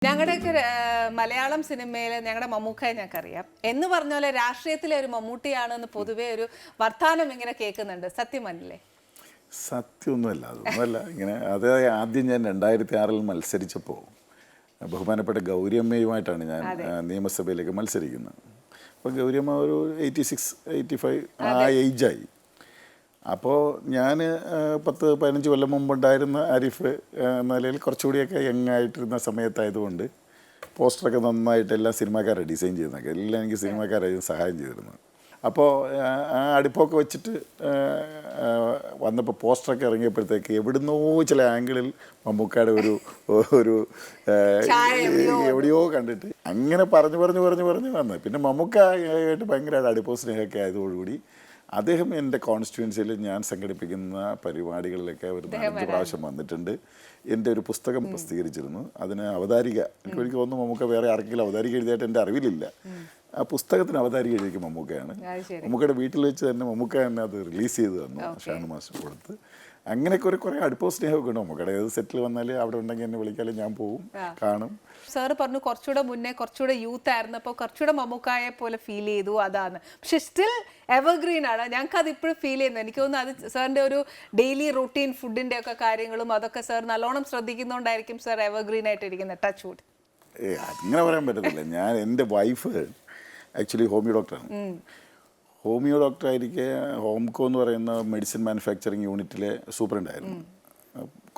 ഞങ്ങളുടെയൊക്കെ മലയാളം സിനിമയിൽ ഞങ്ങളുടെ മമ്മൂക്കയെ ഞങ്ങൾക്കറിയാം എന്ന് പറഞ്ഞ പോലെ രാഷ്ട്രീയത്തിലെ ഒരു മമ്മൂട്ടിയാണെന്ന് പൊതുവേ ഒരു വർത്തമാനം ഇങ്ങനെ കേൾക്കുന്നുണ്ട്. സത്യമല്ലേ? സത്യമൊന്നുമല്ല, അതൊന്നുമല്ല. ഇങ്ങനെ അത് ആദ്യം ഞാൻ 2006 മത്സരിച്ചപ്പോൾ ബഹുമാനപ്പെട്ട ഗൗരിയമ്മയുമായിട്ടാണ് ഞാൻ നിയമസഭയിലേക്ക് മത്സരിക്കുന്നത്. അപ്പോൾ ഗൗരിയമ്മ ഒരു 86, 85 ആ ഏജായി. അപ്പോൾ ഞാൻ 10-15 കൊല്ലം മുമ്പുണ്ടായിരുന്ന ആരിഫ് എന്ന നിലയിൽ കുറച്ചുകൂടിയൊക്കെ യങ്ങായിട്ടിരുന്ന സമയത്തായതുകൊണ്ട് പോസ്റ്ററൊക്കെ നന്നായിട്ട് എല്ലാ സിനിമാക്കാരെ ഡിസൈൻ ചെയ്യുന്നതൊക്കെ എല്ലാം എനിക്ക് സിനിമാക്കാരായി സഹായം ചെയ്തിരുന്നു. അപ്പോൾ ആ അടുപ്പൊക്കെ വെച്ചിട്ട് വന്നപ്പോൾ പോസ്റ്ററൊക്കെ ഇറങ്ങിയപ്പോഴത്തേക്ക് എവിടുന്നോ ചില ആംഗിളിൽ മമ്മൂക്കയുടെ ഒരു എവിടെയോ കണ്ടിട്ട് അങ്ങനെ പറഞ്ഞു വന്ന് പിന്നെ മമ്മൂക്കായിട്ട് ഭയങ്കരമായിട്ട് അടുപ്പോ സ്നേഹമൊക്കെ ആയതോടുകൂടി അദ്ദേഹം എൻ്റെ കോൺസ്റ്റിറ്റ്യുവൻസിയിൽ ഞാൻ സംഘടിപ്പിക്കുന്ന പരിപാടികളിലൊക്കെ ഒരു 4-5 പ്രാവശ്യം വന്നിട്ടുണ്ട്. എൻ്റെ ഒരു പുസ്തകം പ്രസിദ്ധീകരിച്ചിരുന്നു. അതിന് അവതാരിക എനിക്ക് തോന്നുന്നു മമ്മൂക്ക വേറെ ആർക്കെങ്കിലും അവതാരിക എഴുതിയായിട്ട് എൻ്റെ അറിവിലില്ല. ആ പുസ്തകത്തിന് അവതാരിക എഴുതിയ മമ്മൂക്കയാണ്. മമ്മൂക്കയുടെ വീട്ടിൽ വെച്ച് തന്നെ മമ്മൂക്ക തന്നെ അത് റിലീസ് ചെയ്ത് തന്നു, ഷാനു മാസ്റ്റർ കൊടുത്ത്. അങ്ങനെയൊക്കെ കുറേ അടുപ്പോ സ്നേഹമൊക്കെ ഉണ്ട്. മമ്മൂക്കയുടെ ഏത് സെറ്റിൽ വന്നാൽ അവിടെ ഉണ്ടെങ്കിൽ എന്നെ വിളിക്കാലും ഞാൻ പോവും, കാണും. സാറ് പറഞ്ഞു കുറച്ചുകൂടെ മുന്നേ കുറച്ചുകൂടെ യൂത്ത് ആയിരുന്നപ്പോൾ കുറച്ചുകൂടെ മമ്മൂക്കായെ പോലെ ഫീൽ ചെയ്തു, അതാണ്. പക്ഷെ സ്റ്റിൽ എവർഗ്രീൻ ആണ്. ഞങ്ങൾക്ക് അത് ഇപ്പോഴും ഫീൽ ചെയ്യുന്നത്. എനിക്ക് തോന്നുന്നു അത് സാറിൻ്റെ ഒരു ഡെയിലി റൂട്ടീൻ ഫുഡിൻ്റെ ഒക്കെ കാര്യങ്ങളും അതൊക്കെ സാർ നല്ലോണം ശ്രദ്ധിക്കുന്നതുകൊണ്ടായിരിക്കും സാർ എവർഗ്രീൻ ആയിട്ടിരിക്കുന്നത്. Touch wood. അങ്ങനെ പറയാൻ പറ്റത്തില്ല. ഞാൻ എൻ്റെ വൈഫ് ആക്ച്വലി ഹോമിയോ ഡോക്ടറാണ്. ഹോമിയോ ഡോക്ടറായിരിക്കെ ഹോംകോ എന്ന് പറയുന്ന മെഡിസിൻ മാനുഫാക്ചറിങ് യൂണിറ്റിലെ സൂപ്രണ്ടായിരുന്നു.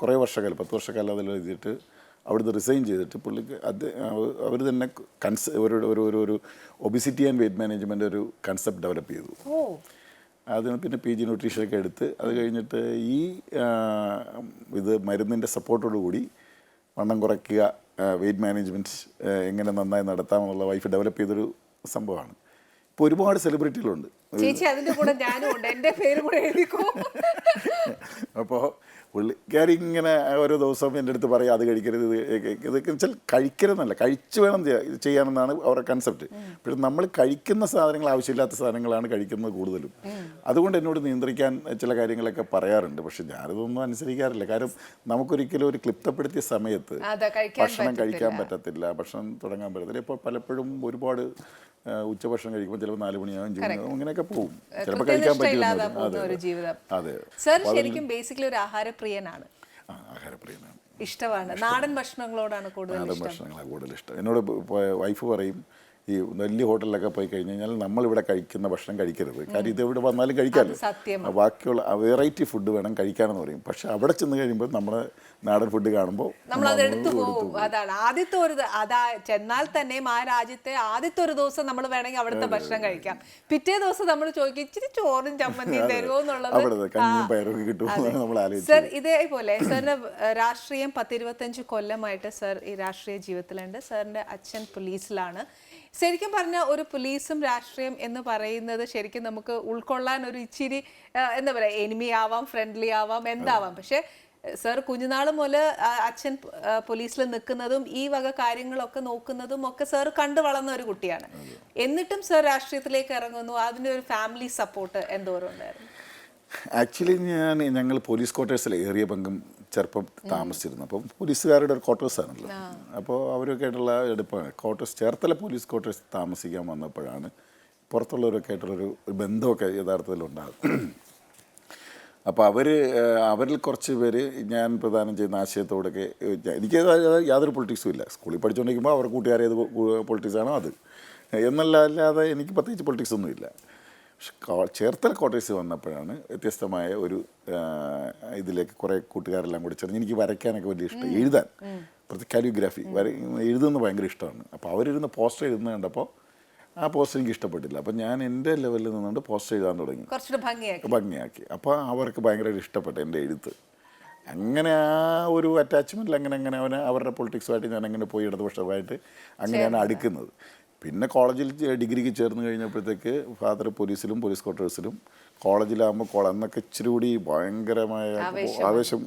കുറേ വർഷക്കാലം 10 വർഷക്കാലം അതിൽ എഴുതിയിട്ട് അവിടുന്ന് റിസൈൻ ചെയ്തിട്ട് പുള്ളിക്ക് അവർ തന്നെ ഒരു ഒബിസിറ്റി ആൻഡ് വെയ്റ്റ് മാനേജ്മെൻ്റ് ഒരു കൺസെപ്റ്റ് ഡെവലപ്പ് ചെയ്തു. അതിന് പിന്നെ PG ന്യൂട്രീഷനൊക്കെ എടുത്ത് അത് കഴിഞ്ഞിട്ട് ഈ ഇത് മരുന്നിൻ്റെ സപ്പോർട്ടോടുകൂടി വണ്ണം കുറയ്ക്കുക, വെയ്റ്റ് മാനേജ്മെൻറ്റ് എങ്ങനെ നന്നായി നടത്താമെന്നുള്ള വൈഫ് ഡെവലപ്പ് ചെയ്തൊരു സംഭവമാണ്. ഇപ്പോൾ ഒരുപാട് സെലിബ്രിറ്റികളുണ്ട്. ചേച്ചി അതിൻ്റെ കൂടെ ഞാനും ഉണ്ട്, എൻ്റെ പേര് കൂടെ എഴുതിക്കോ. അപ്പോൾ പുള്ളിക്കാരി ഇങ്ങനെ ഓരോ ദിവസവും എൻ്റെ അടുത്ത് പറയും അത് കഴിക്കരുത്, ഇതൊക്കെ വെച്ചാൽ കഴിക്കരുതെന്നല്ല, കഴിച്ചു വേണം ചെയ്യാനെന്നാണ് അവരുടെ കൺസെപ്റ്റ്. പക്ഷേ നമ്മൾ കഴിക്കുന്ന സാധനങ്ങൾ ആവശ്യമില്ലാത്ത സാധനങ്ങളാണ് കഴിക്കുന്നത് കൂടുതലും. അതുകൊണ്ട് എന്നോട് നിയന്ത്രിക്കാൻ ചില കാര്യങ്ങളൊക്കെ പറയാറുണ്ട്. പക്ഷെ ഞാനിതൊന്നും അനുസരിക്കാറില്ല. കാരണം നമുക്കൊരിക്കലും ഒരു ക്ലിപ്തപ്പെടുത്തിയ സമയത്ത് ഭക്ഷണം കഴിക്കാൻ പറ്റത്തില്ല, ഭക്ഷണം തുടങ്ങാൻ പറ്റത്തില്ല. ഇപ്പോൾ പലപ്പോഴും ഒരുപാട് ഉച്ചഭക്ഷണം കഴിക്കുമ്പോൾ ചിലപ്പോൾ 4 മണിയാവും, അങ്ങനെയൊക്കെ പോകും. ചിലപ്പോൾ കഴിക്കാൻ പറ്റില്ല. അതെ, ശരിക്കും ബേസിക്കലി ഒരു ആഹാരപ്രിയനാണ്. ആഹാരപ്രിയനാണ്. ഇഷ്ടമാണ് നാടൻ ഭക്ഷണങ്ങളോടാണ് കൂടുതൽ ഇഷ്ടം. എന്നോട് വൈഫ് പറയും, ഈ വലിയ ഹോട്ടലിലൊക്കെ പോയി കഴിഞ്ഞ് കഴിഞ്ഞാൽ നമ്മളിവിടെ കഴിക്കുന്ന ഭക്ഷണം കഴിക്കരുത്. കാര്യം ഇത് എവിടെ വന്നാലും കഴിക്കാമല്ലോ, ബാക്കിയുള്ള വെറൈറ്റി ഫുഡ് വേണം കഴിക്കാനെന്ന് പറയും. പക്ഷെ അവിടെ ചെന്ന് കഴിയുമ്പോൾ നമ്മുടെ നാടൻ ഫുഡ് കാണുമ്പോൾ നമ്മളത് എടുത്തു പോകും. അതാണ് ആദ്യത്തെ ഒരു ചെന്നാൽ തന്നെയും ആ രാജ്യത്തെ ആദ്യത്തെ ഒരു ദിവസം നമ്മൾ വേണമെങ്കിൽ അവിടുത്തെ ഭക്ഷണം കഴിക്കാം. പിറ്റേ ദിവസം നമ്മൾ ചോദിക്കും ഇച്ചിരി ചോറും ചമ്മന്തിയും തരുമോ എന്നുള്ളത്. സർ ഇതേപോലെ സാറിന്റെ രാഷ്ട്രീയം 10-25 കൊല്ലമായിട്ട് സർ ഈ രാഷ്ട്രീയ ജീവിതത്തിലുണ്ട്. സാറിന്റെ അച്ഛൻ പോലീസിലാണ്. ശരിക്കും പറഞ്ഞാൽ ഒരു പോലീസും രാഷ്ട്രീയം എന്ന് പറയുന്നത് ശരിക്കും നമുക്ക് ഉൾക്കൊള്ളാൻ ഒരു ഇച്ചിരി എന്താ പറയുക, എനിമി ആവാം, ഫ്രണ്ട്ലി ആവാം, എന്താവാം. പക്ഷെ സർ കുഞ്ഞുനാൾ മുതൽ അച്ഛൻ പോലീസിൽ നിൽക്കുന്നതും ഈ വക കാര്യങ്ങളൊക്കെ നോക്കുന്നതും ഒക്കെ സർ കണ്ടു വളർന്ന ഒരു കുട്ടിയാണ്. എന്നിട്ടും സർ രാഷ്ട്രീയത്തിലേക്ക് ഇറങ്ങുന്നു. അതിൻ്റെ ഒരു ഫാമിലി സപ്പോർട്ട് എന്തോരം ഉണ്ടായിരുന്നു? ആക്ച്വലി ഞങ്ങൾ പോലീസ് ക്വാർട്ടേഴ്സിൽ ഏറിയ പങ്കും ചെറുപ്പം താമസിച്ചിരുന്നു. അപ്പം പോലീസുകാരുടെ ഒരു ക്വാർട്ടേഴ്സാണല്ലോ. അപ്പോൾ അവരൊക്കെ ആയിട്ടുള്ള എടുപ്പാണ്. ചേർത്തല പോലീസ് ക്വാർട്ടേഴ്സ് താമസിക്കാൻ വന്നപ്പോഴാണ് പുറത്തുള്ളവരൊക്കെ ആയിട്ടുള്ളൊരു ബന്ധമൊക്കെ യഥാർത്ഥത്തിൽ ഉണ്ടാകും. അപ്പോൾ അവരിൽ കുറച്ച് പേര് ഞാൻ പ്രദാനം ചെയ്യുന്ന ആശയത്തോടൊക്കെ എനിക്ക് യാതൊരു പൊളിറ്റിക്സും ഇല്ല. സ്കൂളിൽ പഠിച്ചുകൊണ്ടിരിക്കുമ്പോൾ അവർ കൂട്ടുകാരെ ഏത് പൊളിറ്റിക്സാണോ അത് എന്നല്ലാതെ എനിക്ക് പ്രത്യേകിച്ച് പൊളിറ്റിക്സ് ഒന്നുമില്ല. ചേർത്തല ക്വാർട്ടേഴ്സ് വന്നപ്പോഴാണ് വ്യത്യസ്തമായ ഒരു ഇതിലേക്ക് കുറേ കൂട്ടുകാരെല്ലാം കൂടി ചേർന്ന് എനിക്ക് വരയ്ക്കാനൊക്കെ വലിയ ഇഷ്ടം, എഴുതാൻ, പ്രത്യേക കാലിയോഗ്രാഫി എഴുതുന്നത് ഭയങ്കര ഇഷ്ടമാണ്. അപ്പോൾ അവരിരുന്ന് പോസ്റ്റർ എഴുതുന്നത് കണ്ടപ്പോൾ ആ പോസ്റ്റർ എനിക്ക് ഇഷ്ടപ്പെട്ടില്ല. അപ്പം ഞാൻ എൻ്റെ ലെവലിൽ നിന്നുകൊണ്ട് പോസ്റ്റർ എഴുതാൻ തുടങ്ങി, ഭംഗിയാക്കി. അപ്പോൾ അവർക്ക് ഭയങ്കര ഇഷ്ടപ്പെട്ടു എൻ്റെ എഴുത്ത്. അങ്ങനെ ആ ഒരു അറ്റാച്ച്മെൻറ്റിൽ അങ്ങനെ അവരുടെ പൊളിറ്റിക്സുമായിട്ട് ഞാൻ അങ്ങനെ പോയി ഇടതുപക്ഷമായിട്ട് അങ്ങനെയാണ് അടുക്കുന്നത്. പിന്നെ കോളേജിൽ ഡിഗ്രിക്ക് ചേർന്ന് കഴിഞ്ഞപ്പോഴത്തേക്ക് ഫാദർ പോലീസിലും പോലീസ് ക്വാർട്ടേഴ്സിലും, കോളേജിലാകുമ്പോൾ അന്നൊക്കെ ഇച്ചിരി കൂടി ഭയങ്കരമായ ആവേശം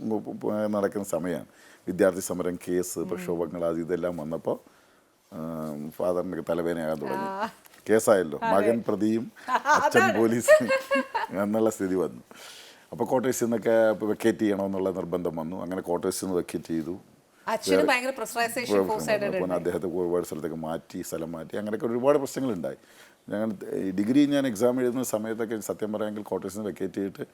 നടക്കുന്ന സമയമാണ്. വിദ്യാർത്ഥി സമരം, കേസ്, പ്രക്ഷോഭങ്ങൾ, അത് ഇതെല്ലാം വന്നപ്പോൾ ഫാദറിൻ്റെ തലവേദനയാകാൻ തുടങ്ങി. കേസായല്ലോ, മകൻ പ്രതിയും അച്ഛൻ പോലീസ് എന്നുള്ള സ്ഥിതി വന്നു. അപ്പോൾ ക്വാർട്ടേഴ്സിൽ നിന്നൊക്കെ വെക്കേറ്റ് ചെയ്യണമെന്നുള്ള നിർബന്ധം വന്നു. അങ്ങനെ ക്വാർട്ടേഴ്സിൽ നിന്ന് വെക്കേറ്റ് ചെയ്തു. അച്ഛന് ഭയങ്കര പ്രഷറൈസേഷൻ ഫോഴ്സ് ആയിട്ട് അപ്പോൾ അദ്ദേഹത്തെ ഒരുപാട് സ്ഥലത്തേക്ക് മാറ്റി, സ്ഥലം മാറ്റി, അങ്ങനെയൊക്കെ ഒരുപാട് പ്രശ്നങ്ങളുണ്ടായി. ഞങ്ങൾ ഡിഗ്രി ഞാൻ എക്സാം എഴുതുന്ന സമയത്തൊക്കെ സത്യം പറയാമെങ്കിൽ ക്വാർട്ടേഴ്സിൽ നിന്ന് വെക്കേറ്റ് ചെയ്തിട്ട്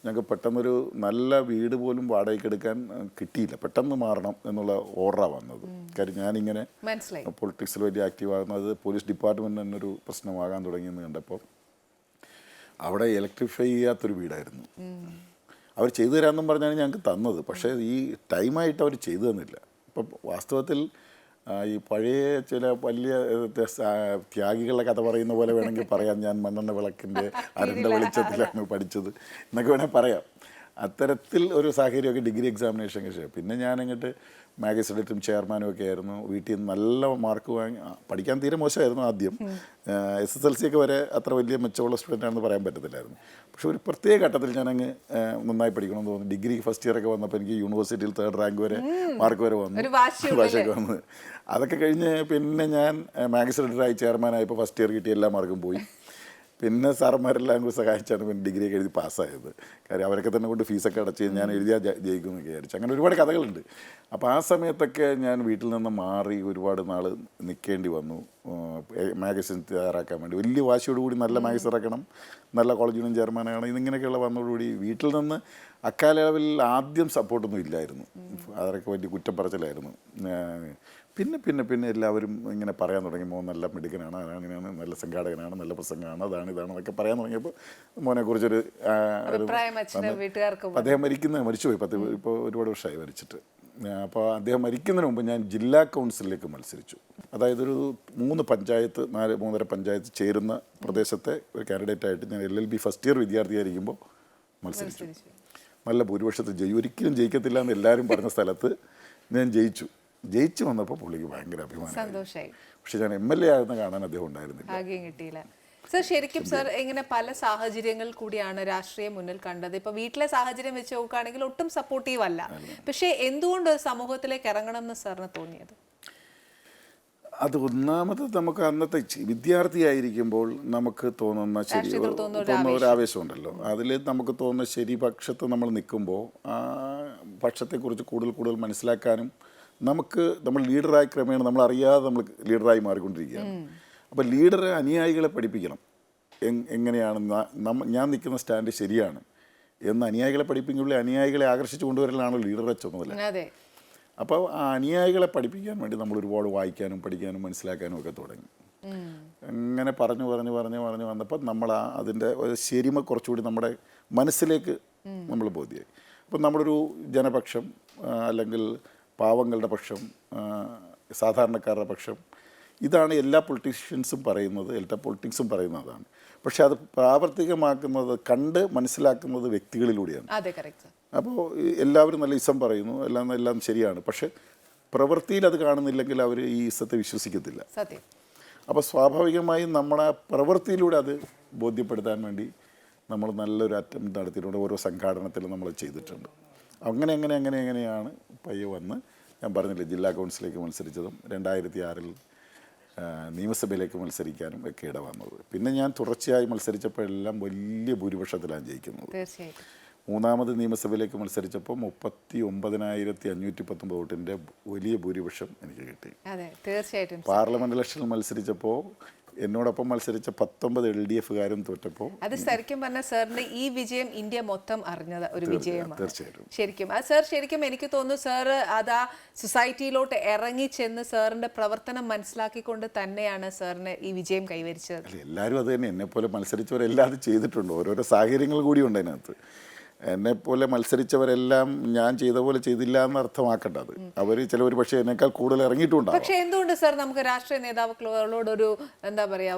ഞങ്ങൾക്ക് പെട്ടെന്നൊരു നല്ല വീട് പോലും വാടകയ്ക്ക് എടുക്കാൻ കിട്ടിയില്ല. പെട്ടെന്ന് മാറണം എന്നുള്ള ഓർഡറാണ് വന്നത്. കാര്യം ഞാനിങ്ങനെ പൊളിറ്റിക്സിൽ വലിയ ആക്റ്റീവ് ആകുന്നത് പോലീസ് ഡിപ്പാർട്ട്മെൻറ്റ് തന്നെ ഒരു പ്രശ്നമാകാൻ തുടങ്ങിയെന്ന് കണ്ടപ്പോൾ അവിടെ ഇലക്ട്രിഫൈ ചെയ്യാത്തൊരു വീടായിരുന്നു. അവർ ചെയ്തു തരാമെന്നും പറഞ്ഞാണ് ഞങ്ങൾക്ക് തന്നത്. പക്ഷേ ഈ ടൈമായിട്ട് അവർ ചെയ്തു തന്നില്ല. ഇപ്പം വാസ്തവത്തിൽ ഈ പഴയ ചില വലിയ ത്യാഗികളുടെ കഥ പറയുന്ന പോലെ വേണമെങ്കിൽ പറയാം. ഞാൻ മണ്ണെണ്ണ വിളക്കിൻ്റെ അരണ്ട വെളിച്ചത്തിലാണ് പഠിച്ചത് എന്നൊക്കെ വേണമെങ്കിൽ പറയാം. അത്തരത്തിൽ ഒരു സാഹചര്യമൊക്കെ ഡിഗ്രി എക്സാമിനേഷൻ ശേഷം പിന്നെ ഞാനങ്ങോട്ട് മാഗസിൻ എഡിറ്ററും ചെയർമാനും ഒക്കെ ആയിരുന്നു. വീട്ടിൽ നിന്ന് നല്ല മാർക്ക് വാങ്ങി, പഠിക്കാൻ തീരെ മോശമായിരുന്നു ആദ്യം. SSLC ഒക്കെ വരെ അത്ര വലിയ മെച്ചമുള്ള സ്റ്റുഡൻ്റ് ആണെന്ന് പറയാൻ പറ്റത്തില്ലായിരുന്നു. പക്ഷേ ഒരു പ്രത്യേക ഘട്ടത്തിൽ ഞാനങ്ങ് നന്നായി പഠിക്കണമെന്ന് തോന്നി. ഡിഗ്രി ഫസ്റ്റ് ഇയർ ഒക്കെ വന്നപ്പോൾ എനിക്ക് യൂണിവേഴ്സിറ്റിയിൽ 3rd റാങ്ക് വരെ മാർക്ക് വരെ വന്നു, ഭാഷയൊക്കെ വന്നു. അതൊക്കെ കഴിഞ്ഞ് പിന്നെ ഞാൻ മാഗസിൻ എഡിറ്ററായി ചെയർമാനായപ്പോൾ ഫസ്റ്റ് ഇയർ കിട്ടിയ എല്ലാ മാർക്കും പോയി. പിന്നെ സാറന്മാരെല്ലാം കൂടി സഹായിച്ചാണ് പിന്നെ ഡിഗ്രിയൊക്കെ എഴുതി പാസ്സായത്. കാര്യം അവരൊക്കെ തന്നെ കൊണ്ട് ഫീസൊക്കെ അടച്ച് ഞാൻ എഴുതിയാൽ ജയിക്കുമെന്നൊക്കെ വിചാരിച്ചു. അങ്ങനെ ഒരുപാട് കഥകളുണ്ട്. അപ്പോൾ ആ സമയത്തൊക്കെ ഞാൻ വീട്ടിൽ നിന്ന് മാറി ഒരുപാട് നാൾ നിൽക്കേണ്ടി വന്നു. മാഗസിൻ തയ്യാറാക്കാൻ വേണ്ടി വലിയ വാശിയോടുകൂടി നല്ല മാഗസിൻ ഇറക്കണം, നല്ല കോളേജ് യൂണിയൻ ചെയർമാനാകണം, ഇതിങ്ങനെയൊക്കെയുള്ള വന്നതോടുകൂടി വീട്ടിൽ നിന്ന് അക്കാലയളവിൽ ആദ്യം സപ്പോർട്ടൊന്നും ഇല്ലായിരുന്നു. അതൊക്കെ വലിയ കുറ്റപ്പറച്ചിലായിരുന്നു. പിന്നെ പിന്നെ പിന്നെ എല്ലാവരും ഇങ്ങനെ പറയാൻ തുടങ്ങി, മോൻ നല്ല മിടുക്കനാണ്, അങ്ങനെയാണ്, നല്ല സംഘാടകനാണ്, നല്ല പ്രസംഗമാണ്, അതാണ് ഇതാണെന്നൊക്കെ പറയാൻ തുടങ്ങിയപ്പോൾ മോനെക്കുറിച്ചൊരു അദ്ദേഹം മരിച്ചുപോയി. ഇപ്പോൾ ഒരുപാട് വർഷമായി മരിച്ചിട്ട്. അപ്പോൾ അദ്ദേഹം മരിക്കുന്നതിന് മുമ്പ് ഞാൻ ജില്ലാ കൗൺസിലിലേക്ക് മത്സരിച്ചു. അതായത് ഒരു 3 പഞ്ചായത്ത് 3.5 പഞ്ചായത്ത് ചേരുന്ന പ്രദേശത്തെ ഒരു കാൻഡിഡേറ്റായിട്ട് ഞാൻ LLB ഫസ്റ്റ് ഇയർ വിദ്യാർത്ഥിയായിരിക്കുമ്പോൾ മത്സരിച്ചു. നല്ല ഭൂരിപക്ഷത്തിൽ ഒരിക്കലും ജയിക്കത്തില്ല എന്ന് എല്ലാവരും പറഞ്ഞ സ്ഥലത്ത് ഞാൻ ജയിച്ചു വന്നപ്പോൾ പുള്ളിക്ക് ഭയങ്കര അഭിമാനമായി. പക്ഷെ ഞാൻ MLA ആകുന്ന കാണാൻ അദ്ദേഹം ഉണ്ടായിരുന്നില്ല. സർ, ശരിക്കും സർ ഇങ്ങനെ പല സാഹചര്യങ്ങൾ കൂടിയാണ് രാഷ്ട്രീയം മുന്നിൽ കണ്ടത്. ഇപ്പൊ വീട്ടിലെ സാഹചര്യം വെച്ച് നോക്കുകയാണെങ്കിൽ ഒട്ടും സപ്പോർട്ടീവ് അല്ല. പക്ഷേ എന്തുകൊണ്ട് സമൂഹത്തിലേക്ക് ഇറങ്ങണം എന്ന് സാറിന് തോന്നിയത്? അത് ഒന്നാമത് നമുക്ക് അന്നത്തെ വിദ്യാർത്ഥിയായിരിക്കുമ്പോൾ നമുക്ക് തോന്നുന്ന ഒരു ആവേശമുണ്ടല്ലോ. അതിൽ നമുക്ക് തോന്നുന്ന ശരി പക്ഷത്ത് നമ്മൾ നിൽക്കുമ്പോൾ ആ പക്ഷത്തെക്കുറിച്ച് കൂടുതൽ മനസ്സിലാക്കാനും നമ്മൾ ലീഡറായി ക്രമേണ നമ്മൾ അറിയാതെ നമ്മൾ ലീഡറായി മാറിക്കൊണ്ടിരിക്കുകയാണ്. അപ്പോൾ ലീഡറെ അനുയായികളെ പഠിപ്പിക്കണം. എങ്ങനെയാണ് ഞാൻ നിൽക്കുന്ന സ്റ്റാൻഡ് ശരിയാണ് എന്ന് അനുയായികളെ പഠിപ്പിക്കുമ്പോൾ അനുയായികളെ ആകർഷിച്ചു കൊണ്ടുവരലാണല്ലോ ലീഡറെ ചുമതല. അപ്പോൾ ആ അനുയായികളെ പഠിപ്പിക്കാൻ വേണ്ടി നമ്മൾ ഒരുപാട് വായിക്കാനും പഠിക്കാനും മനസ്സിലാക്കാനും ഒക്കെ തുടങ്ങി. അങ്ങനെ പറഞ്ഞു വന്നപ്പോൾ നമ്മൾ അതിൻ്റെ ശരിമ കുറച്ചുകൂടി നമ്മുടെ മനസ്സിലേക്ക് നമ്മൾ ബോധ്യമായി. അപ്പം നമ്മളൊരു ജനപക്ഷം, അല്ലെങ്കിൽ പാവങ്ങളുടെ പക്ഷം, സാധാരണക്കാരുടെ പക്ഷം, ഇതാണ് എല്ലാ പൊളിറ്റീഷ്യൻസും പറയുന്നത്, എല്ലാ പൊളിറ്റിക്സും പറയുന്നത് അതാണ്. പക്ഷെ അത് പ്രാവർത്തികമാക്കുന്നത്, കണ്ട് മനസ്സിലാക്കുന്നത് വ്യക്തികളിലൂടെയാണ്. അപ്പോൾ എല്ലാവരും നല്ല ഇസം പറയുന്നു, എല്ലാം ശരിയാണ്. പക്ഷെ പ്രവൃത്തിയിൽ അത് കാണുന്നില്ലെങ്കിൽ അവർ ഈ ഇസത്തെ വിശ്വസിക്കത്തില്ല. അപ്പോൾ സ്വാഭാവികമായും നമ്മളെ പ്രവൃത്തിയിലൂടെ അത് ബോധ്യപ്പെടുത്താൻ വേണ്ടി നമ്മൾ നല്ലൊരു അറ്റംപ്റ്റ് നടത്തിയിട്ടുണ്ട്. ഓരോ സംഘാടനത്തിലും നമ്മൾ ചെയ്തിട്ടുണ്ട്. അങ്ങനെയാണ് പയ്യെ വന്ന്, ഞാൻ പറഞ്ഞില്ലേ, ജില്ലാ കൗൺസിലേക്ക് മത്സരിച്ചതും 2006 നിയമസഭയിലേക്ക് മത്സരിക്കാനും ഒക്കെ ഇട വന്നത്. പിന്നെ ഞാൻ തുടർച്ചയായി മത്സരിച്ചപ്പോഴെല്ലാം വലിയ ഭൂരിപക്ഷത്തിലാണ് ജയിക്കുന്നത്. മൂന്നാമത് നിയമസഭയിലേക്ക് മത്സരിച്ചപ്പോൾ 39,519 വോട്ടിൻ്റെ വലിയ ഭൂരിപക്ഷം എനിക്ക് കിട്ടി. പാർലമെന്റ് ഇലക്ഷനിൽ മത്സരിച്ചപ്പോൾ എന്നോടൊപ്പം മത്സരിച്ച 19 LDF-കാരും തോറ്റപ്പോൾ, അത് ശരിക്കും പറഞ്ഞ സാറിന്റെ ഈ വിജയം ഇന്ത്യ മൊത്തം അറിഞ്ഞത് ഒരു വിജയമാണ്. തീർച്ചയായിട്ടും ശരിക്കും അത് സാർ, ശരിക്കും എനിക്ക് തോന്നുന്നു സാർ അത് ആ സൊസൈറ്റിയിലോട്ട് ഇറങ്ങി ചെന്ന് സാറിന്റെ പ്രവർത്തനം മനസ്സിലാക്കിക്കൊണ്ട് തന്നെയാണ് സാറിന് ഈ വിജയം കൈവരിച്ചത്. എല്ലാവരും അത് തന്നെ, എന്നെപ്പോലെ മത്സരിച്ചവരെല്ലാം ചെയ്തിട്ടുണ്ട്. ഓരോരോ സാഹചര്യങ്ങൾ കൂടിയുണ്ട് അതിനകത്ത്. എന്നെപ്പോലെ മത്സരിച്ചവരെല്ലാം ഞാൻ ചെയ്ത പോലെ ചെയ്തില്ല എന്ന് അർത്ഥമാക്കേണ്ട. അത് അവർ ചിലവർ പക്ഷേ എന്നേക്കാൾ കൂടുതൽ ഇറങ്ങിയിട്ടുണ്ടാവും. പക്ഷേ എന്തുകൊണ്ട് സാർ നമുക്ക് രാഷ്ട്രീയ നേതാക്കളോടൊരു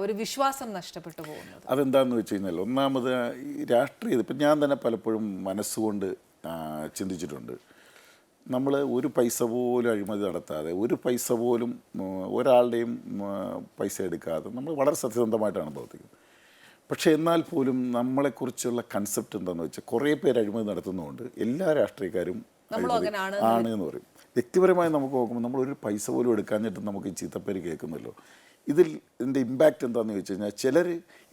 ഒരു വിശ്വാസം നഷ്ടപ്പെട്ടു പോകുന്നത്? അതെന്താണെന്ന് വെച്ച് കഴിഞ്ഞാൽ, ഒന്നാമത് ഈ രാഷ്ട്രീയം, ഇപ്പം ഞാൻ തന്നെ പലപ്പോഴും മനസ്സുകൊണ്ട് ചിന്തിച്ചിട്ടുണ്ട്. നമ്മൾ ഒരു പൈസ പോലും അഴിമതി നടത്താതെ, ഒരു പൈസ പോലും ഒരാളുടെയും പൈസ എടുക്കാതെ നമ്മൾ വളരെ സത്യസന്ധമായിട്ടാണ് പ്രവർത്തിക്കുന്നത്. പക്ഷേ എന്നാൽ പോലും നമ്മളെക്കുറിച്ചുള്ള കൺസെപ്റ്റ് എന്താണെന്ന് വെച്ചാൽ, കുറേ പേര് അഴിമതി നടത്തുന്നതുകൊണ്ട് എല്ലാ രാഷ്ട്രീയക്കാരും ആണ് എന്ന് പറയും. വ്യക്തിപരമായി നമുക്ക് നോക്കുമ്പോൾ നമ്മൾ ഒരു പൈസ പോലും എടുക്കാഞ്ഞിട്ട് നമുക്ക് ഈ ചീത്തപ്പേര് കേൾക്കുന്നല്ലോ. ഇതിൻ്റെ ഇമ്പാക്റ്റ് എന്താണെന്ന് ചോദിച്ചു കഴിഞ്ഞാൽ, ചിലർ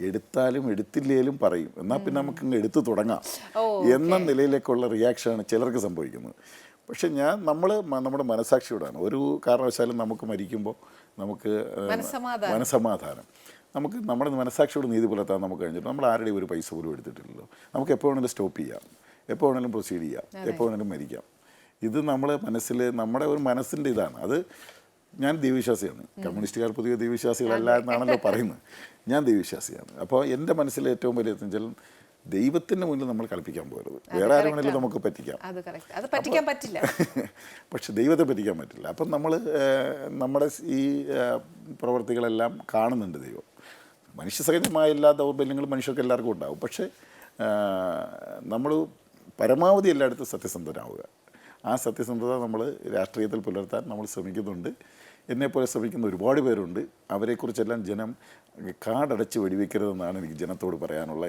എടുത്താലും എടുത്തില്ലേലും പറയും, എന്നാൽ പിന്നെ നമുക്ക് ഇങ്ങ് എടുത്തു തുടങ്ങാം എന്ന നിലയിലേക്കുള്ള റിയാക്ഷനാണ് ചിലർക്ക് സംഭവിക്കുന്നത്. പക്ഷെ നമ്മുടെ മനസാക്ഷിയോടാണ്. ഒരു കാരണവശാലും നമുക്ക് മരിക്കുമ്പോൾ നമുക്ക് മനസമാധാനം, നമുക്ക് നമ്മുടെ മനസാക്ഷിയോട് നീതി പുലർത്താൻ നമുക്ക് കഴിഞ്ഞിട്ട് നമ്മൾ ആരുടെയും ഒരു പൈസ പോലും എടുത്തിട്ടില്ലല്ലോ. നമുക്ക് എപ്പോൾ വേണമെങ്കിലും സ്റ്റോപ്പ് ചെയ്യാം, എപ്പോൾ വേണമെങ്കിലും പ്രൊസീഡ് ചെയ്യാം, എപ്പോൾ വേണമെങ്കിലും മരിക്കാം. ഇത് നമ്മുടെ ഒരു മനസ്സിൻ്റെ ഇതാണ്. അത് ഞാൻ ദൈവവിശ്വാസിയാണ്. കമ്മ്യൂണിസ്റ്റുകാർ പൊതുവെ ദൈവവിശ്വാസികളല്ല എന്നാണല്ലോ പറയുന്നത്. ഞാൻ ദൈവവിശ്വാസിയാണ്. അപ്പോൾ എൻ്റെ മനസ്സിലെ ഏറ്റവും വലിയ വെച്ചാൽ ദൈവത്തിൻ്റെ മുന്നിൽ നമ്മൾ കളിപ്പിക്കാൻ പോകരുത്. വേറെ ആരും വേണമെങ്കിലും നമുക്ക് പറ്റിക്കാം, പക്ഷെ ദൈവത്തെ പറ്റിക്കാൻ പറ്റില്ല. അപ്പം നമ്മുടെ ഈ പ്രവർത്തികളെല്ലാം കാണുന്നുണ്ട് ദൈവം. മനുഷ്യസഹജമായ എല്ലാ ദൗർബല്യങ്ങളും മനുഷ്യർക്ക് എല്ലാവർക്കും ഉണ്ടാവും. പക്ഷേ നമ്മൾ പരമാവധി എല്ലായിടത്തും സത്യസന്ധരാവുക. ആ സത്യസന്ധത നമ്മൾ രാഷ്ട്രീയത്തിൽ പുലർത്താൻ നമ്മൾ ശ്രമിക്കുന്നുണ്ട്. എന്നെപ്പോലെ ശ്രമിക്കുന്ന ഒരുപാട് പേരുണ്ട്. അവരെക്കുറിച്ചെല്ലാം ജനം കാടടച്ച് വെടിവെക്കരുതെന്നാണ് എനിക്ക് ജനത്തോട് പറയാനുള്ള.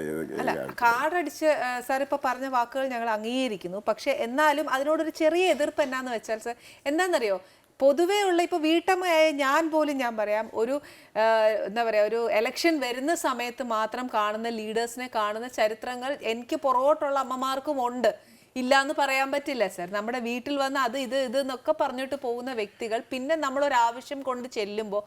കാടടിച്ച് സാർ ഇപ്പോൾ പറഞ്ഞ വാക്കുകൾ ഞങ്ങൾ അംഗീകരിക്കുന്നു. പക്ഷേ എന്നാലും അതിനോടൊരു ചെറിയ എതിർപ്പ് എന്നാന്ന് വെച്ചാൽ സാർ എന്താണെന്നറിയോ, പൊതുവേ ഉള്ള ഇപ്പോൾ വീട്ടമ്മയായ ഞാൻ പോലും ഞാൻ പറയാം, ഒരു എന്താ പറയുക, ഒരു എലക്ഷൻ വരുന്ന സമയത്ത് മാത്രം കാണുന്ന ലീഡേഴ്സിനെ കാണുന്ന ചരിത്രങ്ങൾ എനിക്ക് പുറകോട്ടുള്ള അമ്മമാർക്കും ഉണ്ട്. ഇല്ല എന്ന് പറയാൻ പറ്റില്ല സാർ. നമ്മുടെ വീട്ടിൽ വന്ന് അത് ഇത് എന്നൊക്കെ പറഞ്ഞിട്ട് പോകുന്ന വ്യക്തികൾ പിന്നെ നമ്മളൊരാവശ്യം കൊണ്ട് ചെല്ലുമ്പോൾ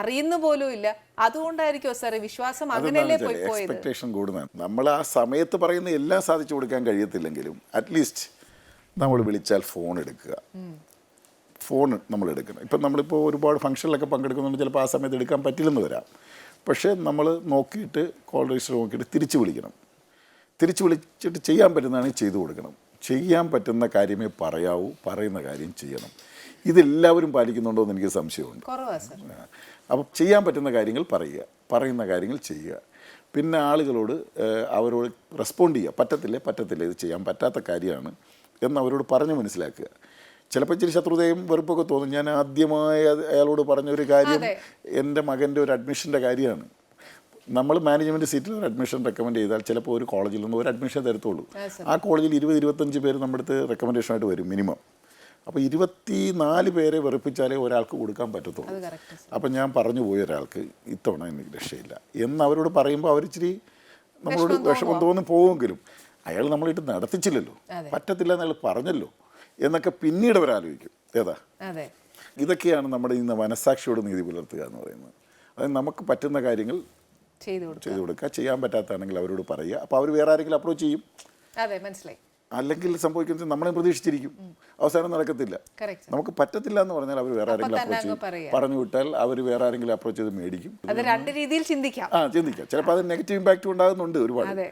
അറിയുന്ന പോലും ഇല്ല. അതുകൊണ്ടായിരിക്കും സാർ വിശ്വാസം അങ്ങനെയല്ലേ പോയത്. എക്സ്പെക്ടേഷൻ കൂടുന്നതാണ്. നമ്മൾ ആ സമയത്ത് പറയുന്ന എല്ലാം സാധിച്ചു കൊടുക്കാൻ കഴിയത്തില്ലെങ്കിലും അറ്റ്ലീസ്റ്റ് നമ്മൾ വിളിച്ചാൽ ഫോൺ എടുക്കുക. ഫോൺ നമ്മൾ എടുക്കണം. ഇപ്പം നമ്മളിപ്പോൾ ഒരുപാട് ഫംഗ്ഷനിലൊക്കെ പങ്കെടുക്കുന്നുണ്ട്. ചിലപ്പോൾ ആ സമയത്ത് എടുക്കാൻ പറ്റില്ലെന്ന് വരാം. പക്ഷേ നമ്മൾ നോക്കിയിട്ട് കോൾ രജിസ്റ്റർ നോക്കിയിട്ട് തിരിച്ച് വിളിക്കണം. തിരിച്ച് വിളിച്ചിട്ട് ചെയ്യാൻ പറ്റുന്നതാണെങ്കിൽ ചെയ്തു കൊടുക്കണം. ചെയ്യാൻ പറ്റുന്ന കാര്യമേ പറയാവൂ, പറയുന്ന കാര്യം ചെയ്യണം. ഇതെല്ലാവരും പാലിക്കുന്നുണ്ടോ എന്ന് എനിക്ക് സംശയമുണ്ട്. അപ്പം ചെയ്യാൻ പറ്റുന്ന കാര്യങ്ങൾ പറയുക, പറയുന്ന കാര്യങ്ങൾ ചെയ്യുക. പിന്നെ ആളുകളോട് അവരോട് റെസ്പോണ്ട് ചെയ്യുക. പറ്റത്തില്ല, ഇത് ചെയ്യാൻ പറ്റാത്ത കാര്യമാണ് എന്ന് അവരോട് പറഞ്ഞ് മനസ്സിലാക്കുക. ചിലപ്പോൾ ഇച്ചിരി ശത്രുതയും വെറുപ്പൊക്കെ തോന്നും. ഞാൻ ആദ്യമായി അയാളോട് പറഞ്ഞൊരു കാര്യം എൻ്റെ മകൻ്റെ ഒരു അഡ്മിഷൻ്റെ കാര്യമാണ്. നമ്മൾ മാനേജ്മെൻറ്റ് സീറ്റിൽ ഒരു അഡ്മിഷൻ റെക്കമെൻഡ് ചെയ്താൽ ചിലപ്പോൾ ഒരു കോളേജിൽ നിന്ന് ഒരു അഡ്മിഷൻ തരത്തുള്ളൂ. ആ കോളേജിൽ 20-25 പേര് നമ്മുടെ അടുത്ത് റെക്കമെൻഡേഷനായിട്ട് വരും മിനിമം. അപ്പോൾ 24 പേരെ വെറുപ്പിച്ചാലേ ഒരാൾക്ക് കൊടുക്കാൻ പറ്റത്തുള്ളൂ. അപ്പം ഞാൻ പറഞ്ഞു പോയി ഒരാൾക്ക് ഇത്തവണ എനിക്ക് രക്ഷയില്ല എന്ന് അവരോട് പറയുമ്പോൾ അവരിച്ചിരി നമ്മളോട് വിഷമം തോന്നി പോവുമെങ്കിലും അയാൾ നമ്മളിട്ട് നടത്തിച്ചില്ലല്ലോ, പറ്റത്തില്ല എന്നയാൾ പറഞ്ഞല്ലോ എന്നൊക്കെ പിന്നീട് അവരാലോചിക്കും. ഇതൊക്കെയാണ് നമ്മുടെ ഇന്ന് മനസ്സാക്ഷിയോട് നീതി പുലർത്തുക എന്ന് പറയുന്നത്. അതായത് നമുക്ക് പറ്റുന്ന കാര്യങ്ങൾ ചെയ്തു കൊടുക്കുക. ചെയ്യാൻ പറ്റാത്താണെങ്കിൽ അവരോട് പറയുക. അപ്പോൾ അവർ വേറെ ആരെങ്കിലും അപ്രോച്ച് ചെയ്യും. അല്ലെങ്കിൽ സംഭവിക്കുന്നത് നമ്മളെ പ്രതീക്ഷിച്ചിരിക്കും, അവസാനം നടക്കത്തില്ല. നമുക്ക് പറ്റത്തില്ല എന്ന് പറഞ്ഞാൽ അവർ വേറെ ആരെങ്കിലും അപ്രോച്ച് ചെയ്യും. പറഞ്ഞു വിട്ടാൽ അവർ വേറെ ആരെങ്കിലും അപ്രോച്ച് ചെയ്ത് മേടിക്കും. ചിന്തിക്കാം. ചിലപ്പോൾ അത് നെഗറ്റീവ് ഇമ്പാക്റ്റ് ഉണ്ടാകുന്നുണ്ട് ഒരുപാട്.